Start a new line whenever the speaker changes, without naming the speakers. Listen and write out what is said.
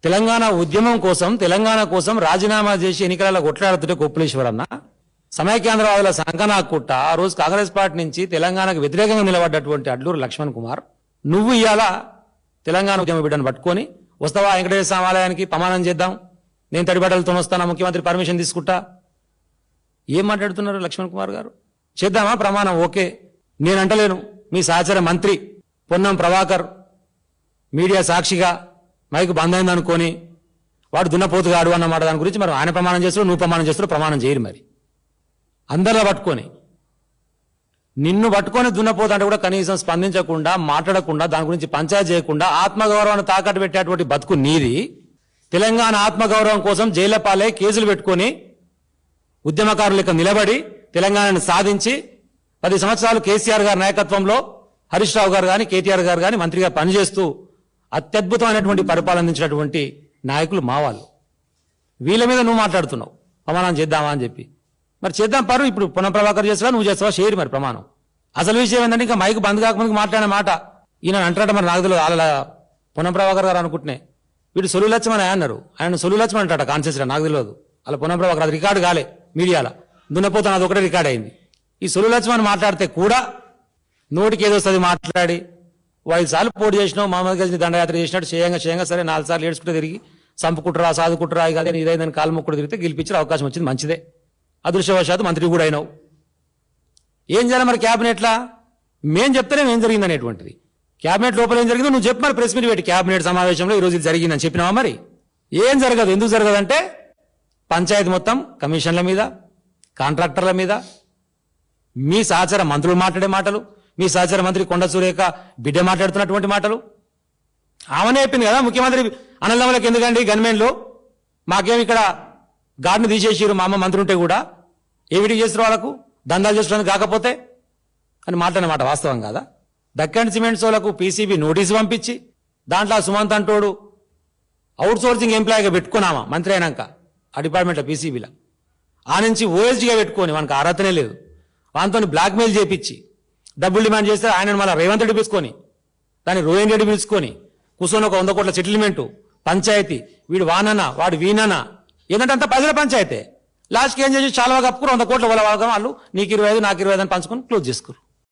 తెలంగాణ ఉద్యమం కోసం తెలంగాణ కోసం రాజీనామా చేసి ఎన్నికలలో కొట్లాడుతుంటే కొప్పులేశ్వరన్న సమైక్యాంధ్రవాదుల సంకనాకుట్ట ఆ రోజు కాంగ్రెస్ పార్టీ నుంచి తెలంగాణకు వ్యతిరేకంగా నిలబడ్డటువంటి అడ్లూరు లక్ష్మణ్ కుమార్ నువ్వు ఇవాళ తెలంగాణ ఉద్యమ బిడ్డను పట్టుకొని వస్తావా వెంకటేశ్వర స్వామి ఆలయానికి ప్రమాణం చేద్దాం, నేను తడిబట్టలతో వస్తానా, ముఖ్యమంత్రి పర్మిషన్ తీసుకుంటా. ఏం మాట్లాడుతున్నారు లక్ష్మణ్ కుమార్ గారు? చేద్దామా ప్రమాణం? ఓకే, నేను అంటలేను. మీ సహచర మంత్రి పొన్నం ప్రభాకర్ మీడియా సాక్షిగా మైకు బంద్ అయిందనుకొని వాడు దున్నపోతుగాడు అన్నమాట. దాని గురించి మరి ఆయన ప్రమాణం చేస్తాడు, నువ్వు ప్రమాణం చేస్తాడు, ప్రమాణం చేయరు. మరి అందరిలో పట్టుకొని నిన్ను పట్టుకొని దున్నపోతు అంటే కూడా కనీసం స్పందించకుండా మాట్లాడకుండా దాని గురించి పంచాయతీ చేయకుండా ఆత్మగౌరవాన్ని తాకట్టు పెట్టేటువంటి బతుకు నీది. తెలంగాణ ఆత్మగౌరవం కోసం జైళ్ల పాలై కేసులు పెట్టుకొని ఉద్యమకారుల యొక్క నిలబడి తెలంగాణను సాధించి 10 సంవత్సరాలు కేసీఆర్ గారి నాయకత్వంలో హరీష్ రావు గారు కానీ కేటీఆర్ గారు కానీ మంత్రిగా పనిచేస్తూ అత్యద్భుతమైనటువంటి పరిపాలన అందించినటువంటి నాయకులు మా వాళ్ళు. వీళ్ళ మీద నువ్వు మాట్లాడుతున్నావు ప్రమాణం చేద్దామా అని చెప్పి. మరి చేద్దాం పరు. ఇప్పుడు పొన్నం ప్రభాకర్ చేస్తావా, నువ్వు చేస్తావా? షేర్ మరి ప్రమాణం. అసలు విషయం ఏంటంటే ఇంకా మైకు బంద్ కాకముందుకు మాట్లాడిన మాట ఈయన అంటారట. మరి నాకు తెలియదు వాళ్ళ పొన్నం ప్రభాకర్ గారు అనుకుంటున్నాయి వీడు సొలు లక్ష్మణ్ అన్నారు. ఆయన సొలు లక్ష్మణ్ అంటాట కాన్షియస్గా, నాకు తెలియదు. అలా పొన్నం ప్రభాకర్ అది రికార్డు కాలే మీడియాలో, దున్నపోతాను అది ఒకటే రికార్డ్ అయింది. ఈ సొలు లక్ష్మణ్ మాట్లాడితే కూడా నోటికి ఏదో వస్తుంది మాట్లాడి 5 సార్లు పోటీ చేసినావు, మహమ్మద్ గజ్ని దండయాత్ర చేసినట్టు చేయంగా సరే 4 సార్లు ఏడ్చుకుంటూ తిరిగి సంపుకుంటురా సాదుకుంటురా ఇదే ఇదైందని కాలు మొక్కుడు తిరిగితే గెలిపించే అవకాశం వచ్చింది, మంచిదే. అదృష్టవశాత్తు మంత్రి కూడా అయినావు. ఏం చేయాలి మరి క్యాబినెట్లా? మేం చెప్తేనే ఏం జరిగింది అనేటువంటిది. క్యాబినెట్ లోపల ఏం జరిగిందో నువ్వు చెప్పు మరి. ప్రెస్ మీట్ పెట్టి క్యాబినెట్ సమావేశంలో ఈరోజు ఇది జరిగిందని చెప్పినావా? మరి ఏం జరగదు. ఎందుకు జరగదంటే పంచాయతీ మొత్తం కమిషన్ల మీద, కాంట్రాక్టర్ల మీద, మీ సహచర మంత్రులు మాట్లాడే మాటలు, మీ సహచర మంత్రి కొండ సురేఖ బిడ్డ మాట్లాడుతున్నటువంటి మాటలు. ఆమెనే చెప్పింది కదా ముఖ్యమంత్రి అన్నదమ్ములకు ఎందుకండి గన్మెన్లు, మాకేమి ఇక్కడ గాడిని తీసేసారు మా అమ్మ మంత్రి ఉంటే కూడా, ఏమిటి చేస్తారు వాళ్ళకు దందాలు చేసుకోవడానికి కాకపోతే అని మాట్లాడిన మాట వాస్తవం కాదా? దక్కన్ సిమెంట్స్ వాళ్ళకు పీసీబీ నోటీసు పంపించి దాంట్లో సుమంత్ అంటోడు అవుట్ సోర్సింగ్ ఎంప్లాయీగా పెట్టుకున్నామా మంత్రి అయినాక ఆ డిపార్ట్మెంట్లో పీసీబీలో. ఆ నుంచి ఓఎస్డీగా పెట్టుకొని మనకు అర్హతనే లేదు. వానితో బ్లాక్మెయిల్ చేపించి డబ్బులు డిమాండ్ చేస్తే ఆయన మళ్ళీ రేవంత్ రెడ్డి పిలుచుకొని దాన్ని రోహిన్ రెడ్డి పిలుచుకొని కూర్చొని ఒక 100 కోట్ల సెటిల్మెంటు పంచాయతీ, వీడు వాననా వాడు వీననా, ఏంటంటే అంత ప్రజల పంచాయతీ. లాస్ట్కి ఏం చేసి చాలా కప్పుకుని 100 కోట్ల వాళ్ళు నీకు 25 నాకు 25 అని పంచుకొని క్లోజ్ చేసుకురు.